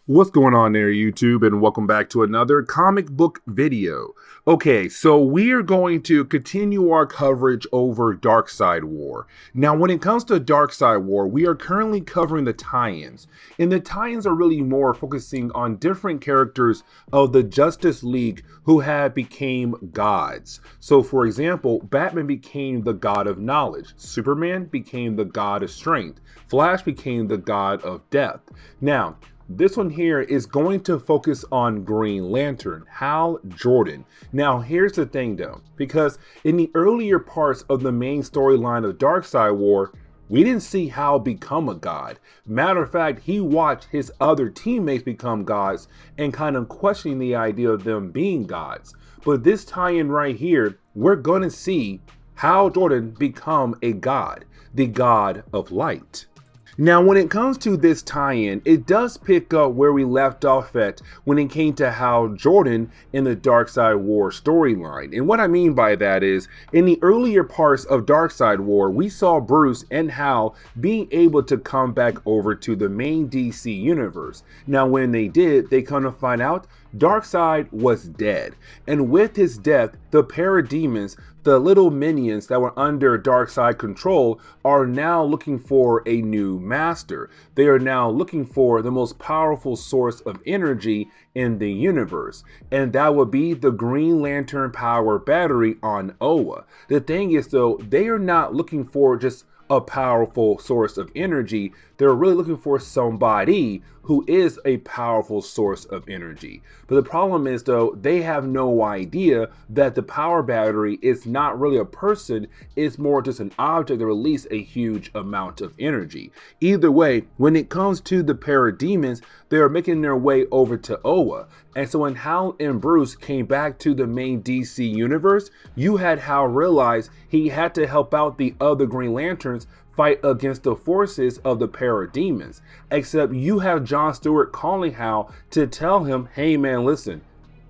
What's going on there, YouTube, and welcome back to another comic book video. Okay, so we are going to continue our coverage over Darkseid War. Now, when it comes to Darkseid War, we are currently covering the tie-ins, and the tie-ins are really more focusing on different characters of the Justice League who have became gods. So, for example, Batman became the god of knowledge, Superman became the god of strength, Flash became the god of death. Now, this one here is going to focus on Green Lantern, Hal Jordan. Now, here's the thing though, because in the earlier parts of the main storyline of Darkseid War, we didn't see Hal become a god. Matter of fact, he watched his other teammates become gods and kind of questioning the idea of them being gods. But this tie-in right here, we're going to see Hal Jordan become a god, the god of light. Now, when it comes to this tie-in, it does pick up where we left off at when it came to Hal Jordan in the Darkseid War storyline. And what I mean by that is, in the earlier parts of Darkseid War, we saw Bruce and Hal being able to come back over to the main DC universe. Now, when they did, they come to find out Darkseid was dead. And with his death, the parademons, the little minions that were under Darkseid control, are now looking for a new master. They are now looking for the most powerful source of energy in the universe, and that would be the Green Lantern power battery on Oa. The thing is though, they are not looking for just a powerful source of energy. They're really looking for somebody who is a powerful source of energy. But the problem is though, they have no idea that the power battery is not really a person, it's more just an object that releases a huge amount of energy. Either way, when it comes to the parademons, they are making their way over to Oa. And so when Hal and Bruce came back to the main DC universe, you had Hal realize he had to help out the other Green Lanterns fight against the forces of the parademons. Except you have John Stewart calling Hal to tell him, hey man, listen,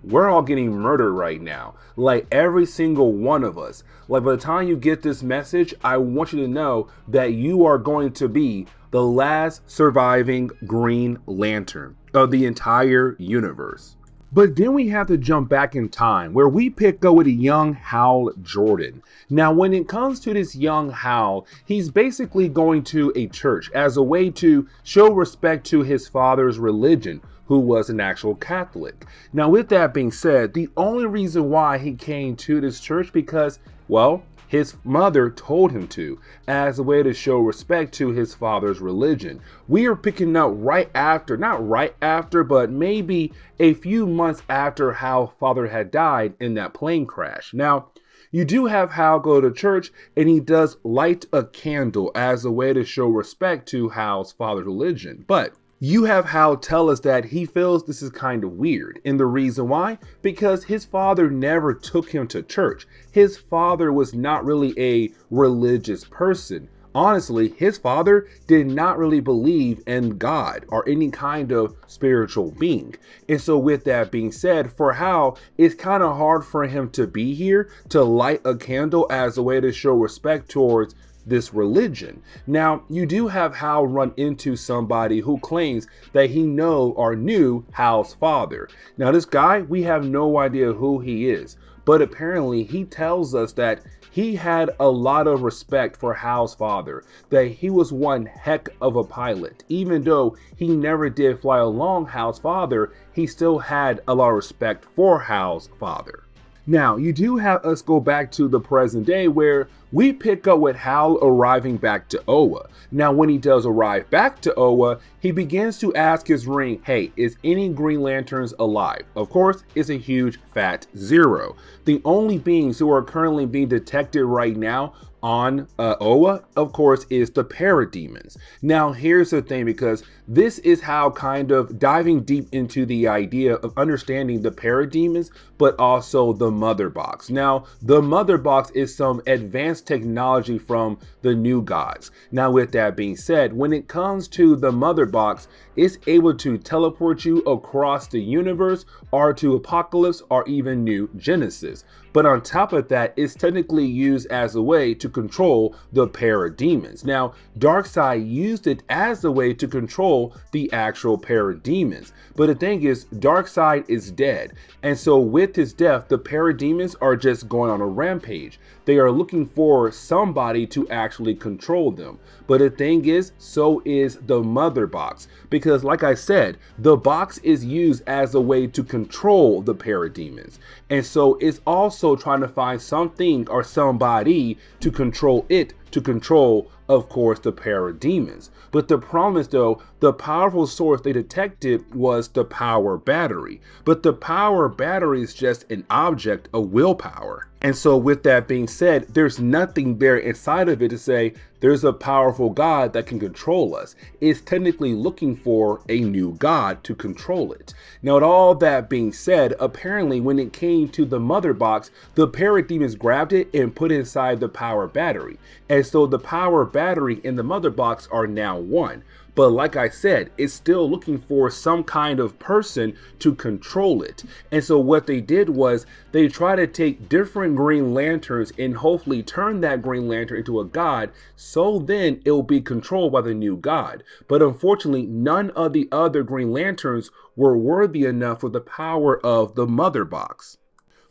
we're all getting murdered right now. Like every single one of us. Like by the time you get this message, I want you to know that you are going to be the last surviving Green Lantern of the entire universe. But then we have to jump back in time where we pick up with a young Hal Jordan. Now, when it comes to this young Hal, he's basically going to a church as a way to show respect to his father's religion, who was an actual Catholic. Now, with that being said, the only reason why he came to this church because, well, his mother told him to, as a way to show respect to his father's religion. We are picking up right after, not right after, but maybe a few months after Hal's father had died in that plane crash. Now, you do have Hal go to church and he does light a candle as a way to show respect to Hal's father's religion. But you have Hal tell us that he feels this is kind of weird. And the reason why? Because his father never took him to church. His father was not really a religious person. Honestly, his father did not really believe in God or any kind of spiritual being. And so with that being said, for Hal, it's kind of hard for him to be here to light a candle as a way to show respect towards this religion. Now, you do have Hal run into somebody who claims that he knew Hal's father. Now, this guy, we have no idea who he is, but apparently he tells us that he had a lot of respect for Hal's father, that he was one heck of a pilot. Even though he never did fly along Hal's father, he still had a lot of respect for Hal's father. Now, you do have us go back to the present day where we pick up with Hal arriving back to Oa. Now, when he does arrive back to Oa, he begins to ask his ring, hey, is any Green Lanterns alive? Of course, it's a huge fat zero. The only beings who are currently being detected right now on Oa, of course, is the parademons. Now, here's the thing, because this is how kind of diving deep into the idea of understanding the parademons, but also the mother box. Now, the mother box is some advanced technology from the new gods. Now, with that being said, when it comes to the mother box, it's able to teleport you across the universe or to Apocalypse or even New Genesis. but on top of that, it's technically used as a way to control the parademons. Now, Darkseid used it as a way to control the actual parademons, but the thing is, Darkseid is dead, and so with his death, the parademons are just going on a rampage. They are looking for somebody to actually control them. But the thing is, so is the mother box. Because like I said, the box is used as a way to control the parademons. And so it's also trying to find something or somebody to control it, to control, of course, the parademons. But the problem is, though, the powerful source they detected was the power battery. But the power battery is just an object of willpower. And so with that being said, there's nothing there inside of it to say there's a powerful God that can control us. It's technically looking for a new God to control it. Now, with all that being said, apparently when it came to the mother box, the parademons grabbed it and put it inside the power battery. And so the power battery and the mother box are now one. But like I said, it's still looking for some kind of person to control it. And so what they did was they tried to take different Green Lanterns and hopefully turn that Green Lantern into a god, so then it will be controlled by the new god. But unfortunately, none of the other Green Lanterns were worthy enough for the power of the mother box.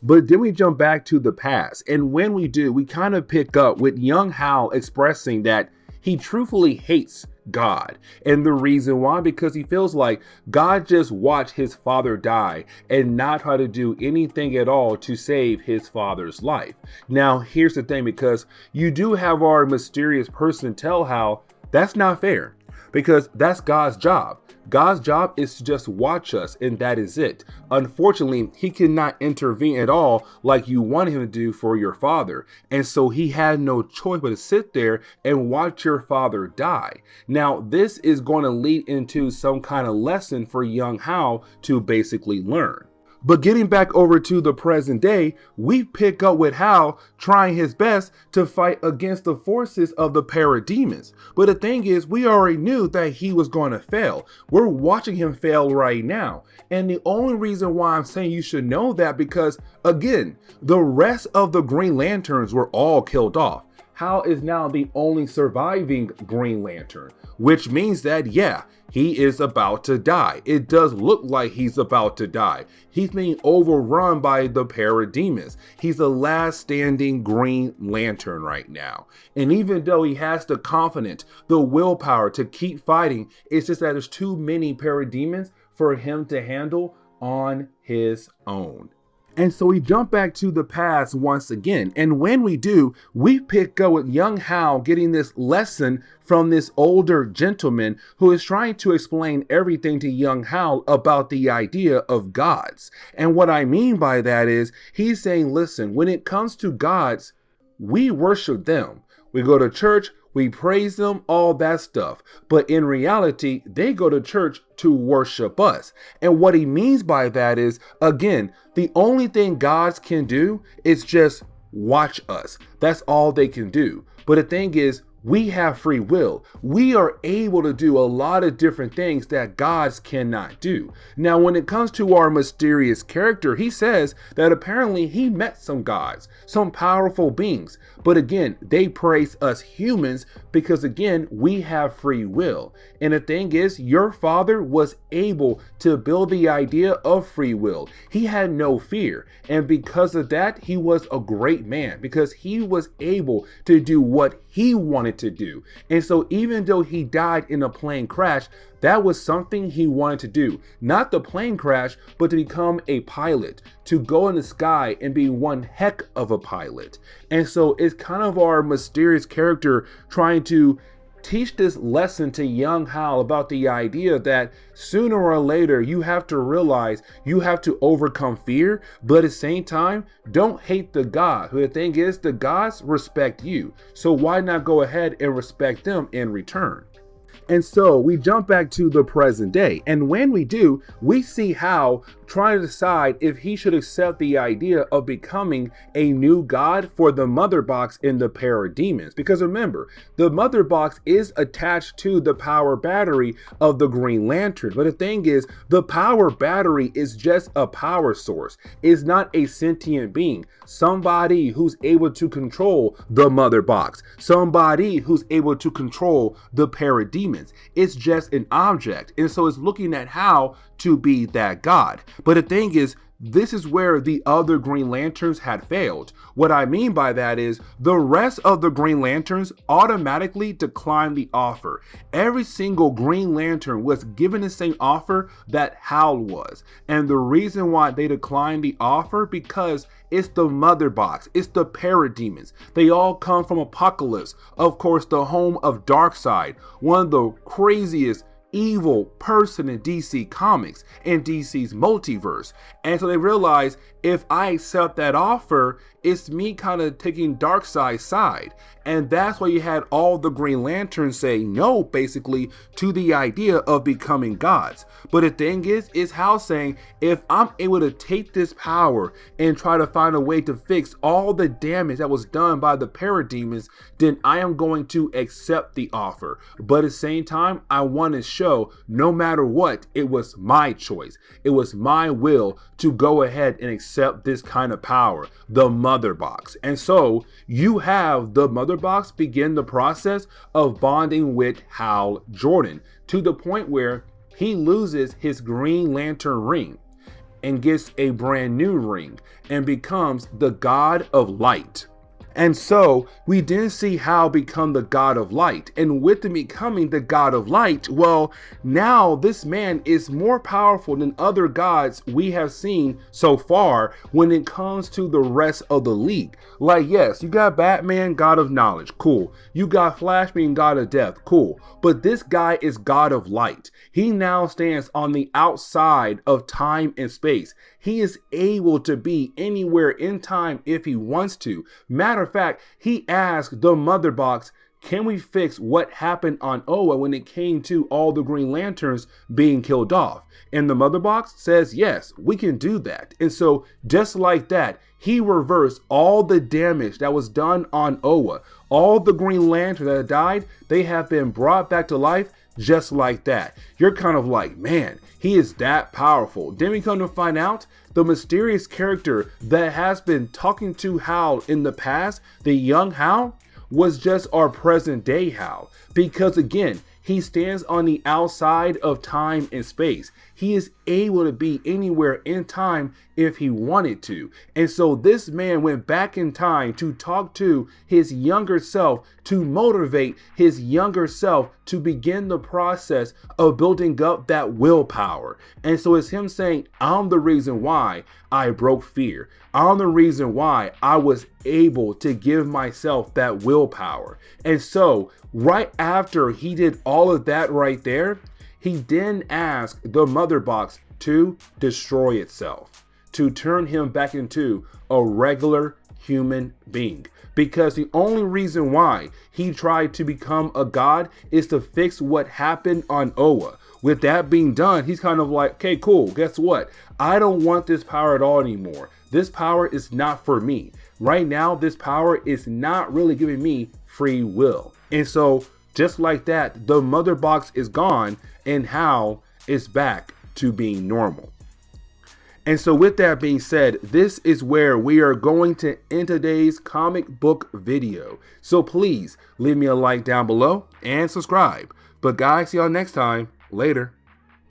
But then we jump back to the past, and when we do, we kind of pick up with young Hal expressing that he truthfully hates God. And the reason why, because he feels like God just watched his father die and not try to do anything at all to save his father's life. Now, here's the thing, because you do have our mysterious person tell Hal that's not fair, because that's God's job. God's job is to just watch us, and that is it. Unfortunately, he cannot intervene at all like you wanted him to do for your father. And so he had no choice but to sit there and watch your father die. Now, this is going to lead into some kind of lesson for young Hal to basically learn. But getting back over to the present day, we pick up with Hal trying his best to fight against the forces of the parademons. But the thing is, we already knew that he was going to fail. We're watching him fail right now. And the only reason why I'm saying you should know that, because again, the rest of the Green Lanterns were all killed off. Hal is now the only surviving Green Lantern, which means that, yeah, he is about to die. It does look like he's about to die. He's being overrun by the parademons. He's the last standing Green Lantern right now. And even though he has the confidence, the willpower to keep fighting, it's just that there's too many parademons for him to handle on his own. And so we jump back to the past once again. And when we do, we pick up with young Hal getting this lesson from this older gentleman who is trying to explain everything to young Hal about the idea of gods. And what I mean by that is he's saying, listen, when it comes to gods, we worship them. We go to church, we praise them, all that stuff. But in reality, they go to church to worship us. And what he means by that is, again, the only thing gods can do is just watch us. That's all they can do. But the thing is, we have free will. We are able to do a lot of different things that gods cannot do. Now, when it comes to our mysterious character, he says that apparently he met some gods, some powerful beings. But again, they praise us humans because, again, we have free will. And the thing is, your father was able to build the idea of free will. He had no fear. And because of that, he was a great man because he was able to do what he wanted to do. And so even though he died in a plane crash, that was something he wanted to do. Not the plane crash, but to become a pilot, to go in the sky and be one heck of a pilot. And so it's kind of our mysterious character trying to teach this lesson to young Hal about the idea that sooner or later you have to realize you have to overcome fear, but at the same time, don't hate the god. The thing is, the gods respect you. So why not go ahead and respect them in return? And so we jump back to the present day. And when we do, we see Hal trying to decide if he should accept the idea of becoming a new god for the mother box in the parademons. Because remember, the mother box is attached to the power battery of the Green Lantern. But the thing is, the power battery is just a power source. It's not a sentient being. Somebody who's able to control the mother box. Somebody who's able to control the parademons. It's just an object. And so it's looking at how to be that god. But the thing is, this is where the other Green Lanterns had failed. What I mean by that is the rest of the Green Lanterns automatically declined the offer. Every single Green Lantern was given the same offer that Hal was. And the reason why they declined the offer, because it's the mother box, it's the parademons. They all come from Apocalypse, of course, the home of Darkseid, one of the craziest evil person in DC Comics and DC's multiverse. And so they realized, if I accept that offer, it's me kind of taking Darkseid's side. And that's why you had all the Green Lanterns say no, basically, to the idea of becoming gods. But the thing is Hal saying, if I'm able to take this power and try to find a way to fix all the damage that was done by the parademons, then I am going to accept the offer. But at the same time, I want to show, no matter what, it was my choice. It was my will to go ahead and accept this kind of power, the mother box. And so you have the mother box begin the process of bonding with Hal Jordan, to the point where he loses his Green Lantern ring and gets a brand new ring and becomes the God of Light. And so we then see Hal become the God of Light. And with him becoming the God of Light, well, now this man is more powerful than other gods we have seen so far when it comes to the rest of the league. Like, yes, you got Batman, God of Knowledge, cool. You got Flash being God of Death, cool. But this guy is God of Light. He now stands on the outside of time and space. He is able to be anywhere in time if he wants to. Matter of fact, he asked the mother box, can we fix what happened on Oa when it came to all the Green Lanterns being killed off? And the mother box says, yes, we can do that. And so just like that, he reversed all the damage that was done on Oa. All the Green Lanterns that died, they have been brought back to life just like that. You're kind of like, man, he is that powerful. Then we come to find out the mysterious character that has been talking to Hal in the past, the young Hal, was just our present day Hal. Because again, he stands on the outside of time and space. He is able to be anywhere in time if he wanted to. And so this man went back in time to talk to his younger self, to motivate his younger self to begin the process of building up that willpower. And so it's him saying, I'm the reason why I broke fear. I'm the reason why I was able to give myself that willpower. And so right after he did all of that right there, he then asked the mother box to destroy itself, to turn him back into a regular human being. Because the only reason why he tried to become a god is to fix what happened on Oa. With that being done, he's kind of like, okay, cool, guess what? I don't want this power at all anymore. This power is not for me. Right now, this power is not really giving me free will. And so just like that, the mother box is gone and Hal is back to being normal. And so with that being said, this is where we are going to end today's comic book video. So please leave me a like down below and subscribe. But guys, see y'all next time. Later.